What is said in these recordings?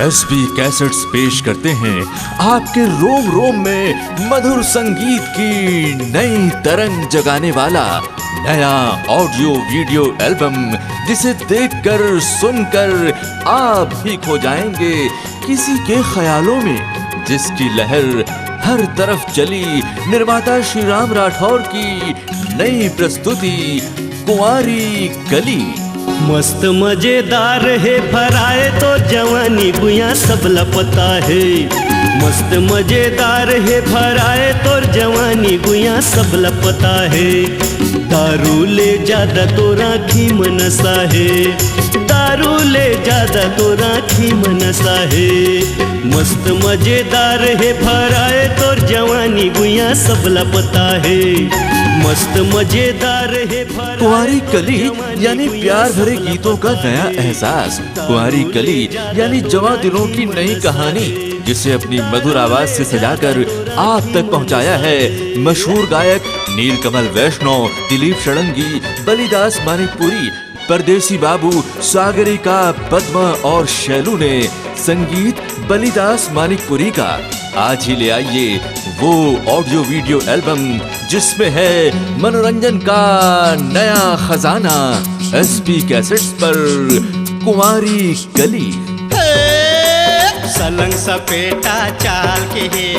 SB cassettes पेश करते हैं आपके रोम रोम में मधुर संगीत की नई तरंग जगाने वाला नया ऑडियो वीडियो एल्बम, जिसे देखकर सुनकर आप भी खो जाएंगे किसी के ख्यालों में, जिसकी लहर हर तरफ चली। निर्माता श्री राम राठौर की नई प्रस्तुति कुंवारी कली। मस्त मजेदार है, फराए तो जवानी गुया सब लपता है। मस्त मजेदार है, फराए तो जवानी गुया सब लपता है। दारू ले ज्यादा तो राखी मनसा है, दारू ले ज्यादा तो राखी मनसा है। मस्त मजेदार है, फराए तो जवानी गुया सब लपता है। मस्त मजेदार है। कुंवारी कली यानी प्यार भरे गीतों का नया एहसास। कुंवारी कली यानी जवां दिलों की नई कहानी, जिसे अपनी मधुर आवाज से सजाकर आप तक पहुंचाया है मशहूर गायक नीलकमल वैष्णव, दिलीप षडंगी, बलिदास मानिकपुरी, परदेसी बाबू, सागरिका, पद्मा और शैलू ने। संगीत बलिदास मानिकपुरी का। आज ही ले आइए वो ऑडियो वीडियो एल्बम जिसमें है मनोरंजन का नया खजाना। एसबी कैसेट्स पर कुंवारी कली। सलंग सपेटा चाल के है,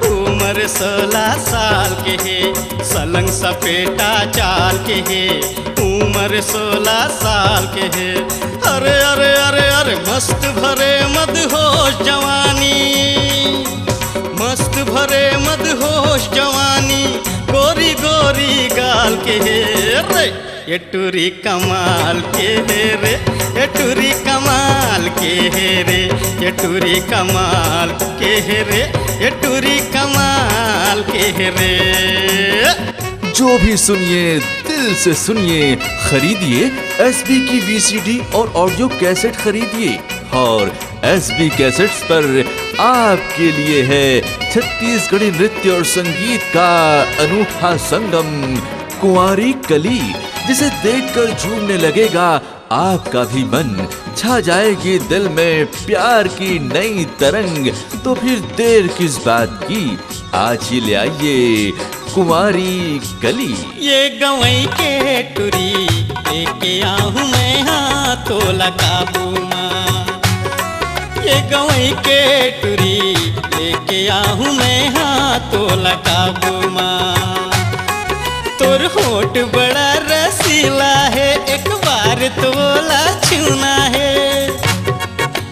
उम्र 16 साल के है। सलंग सपेटा चाल के है, उम्र 16 साल के है। अरे अरे अरे अरे मस्त भरे मदहोश जवानी, मस्त भरे मदहोश जवानी, गोरी गोरी गाल के है रे। ये टूरी कमाल के है रे, ये टूरी कमाल के है रे, ये टूरी कमाल के है रे, ये टूरी कमाल के है रे। जो भी सुनिए दिल से सुनिए, खरीदिए एसबी की वीसीडी और ऑडियो कैसेट खरीदिए। और एसबी कैसेट्स पर आपके लिए है छत्तीसगढ़ी नृत्य और संगीत का अनूठा संगम कुंवारी कली, जिसे देखकर झूमने लगेगा आपका भी मन। छा जाएगी दिल में प्यार की नई तरंग। तो फिर देर किस बात की, आज ही ले आइए कुंवारी कली। ये गवई के टुरी लेके आहूँ मैं हाथों काबू माँ। ये गवई के टुरी लेके आहूँ मैं हाथों काबू माँ। तोर होठ बड़ा रसीला है, एक बार तो बोला छूना है।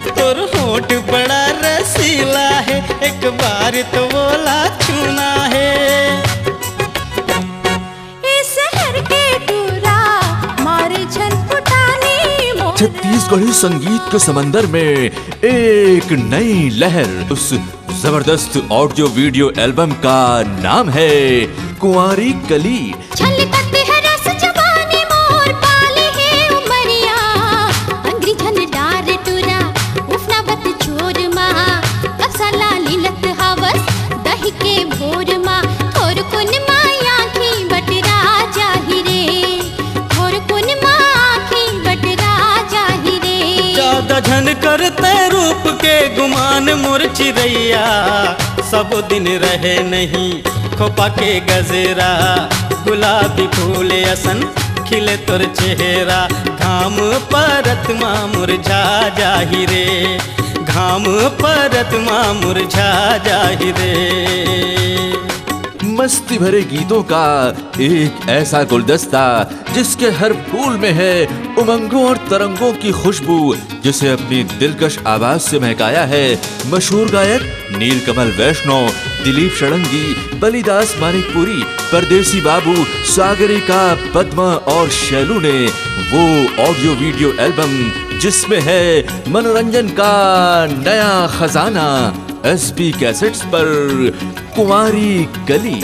तोर होठ बड़ा रसीला है, एक बार तो बोला छूना है। छत्तीसगढ़ी संगीत के समंदर में एक नई लहर। उस जबरदस्त ऑडियो वीडियो एल्बम का नाम है कुंवारी कली। धन करते रूप के गुमान मोर चिरैया, सब दिन रहे नहीं खोपा के गजेरा। गुलाबी फूले असन खिले तोर चेहरा, घाम परत माँ मुरझा जाहि रे, घाम परत माँ मुरझा जाहि रे। मस्ती भरे गीतों का एक ऐसा गुलदस्ता, जिसके हर फूल में है उमंगों और तरंगों की खुशबू, जिसे अपनी दिलकश आवाज से महकाया है मशहूर गायक नीलकमल वैष्णव, दिलीप षडंगी, बलिदास मानिकपुरी, परदेसी बाबू, सागरिका, पद्मा और शैलू ने। वो ऑडियो वीडियो एल्बम जिसमें है मनोरंजन का नया खजाना। एसबी कैसेट्स पर कुंवारी कली।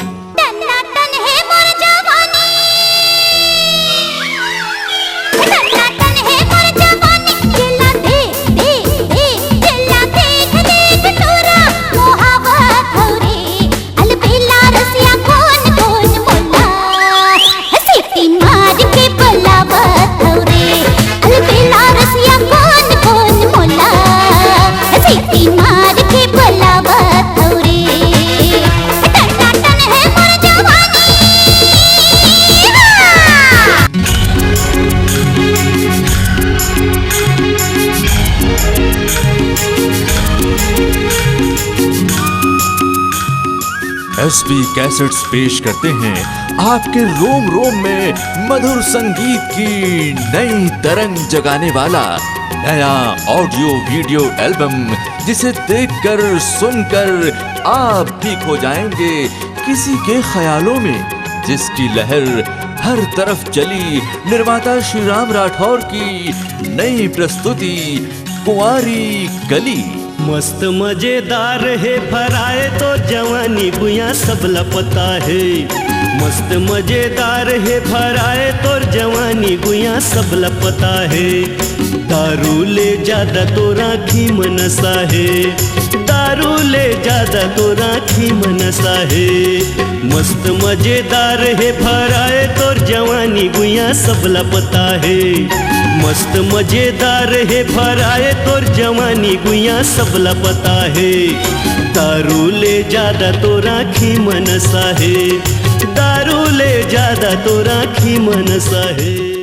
एसपी कैसेट्स पेश करते हैं आपके रोम रोम में मधुर संगीत की नई तरंग जगाने वाला नया ऑडियो वीडियो एल्बम, जिसे देखकर सुनकर आप भी खो जाएंगे किसी के ख्यालों में, जिसकी लहर हर तरफ चली। निर्माता श्री राम राठौर की नई प्रस्तुति कुंवारी कली। मस्त मजेदार है फराए तो जवानी गुया सब लपता है। मस्त मजेदार है फराए तो जवानी गुया सब लपता है। दारू ले ज्यादा तो राखी मनसा है। दारू ले ज्यादा तो राखी मनसा है। मस्त मजेदार है फराए तो जवानी गुया सब लपता है। मस्त मजेदार है फराए तो जवानी गुया सब लपता है। दारू ले ज्यादा तो राखी मनसा है। दारू ले ज्यादा तो राखी मनसा है।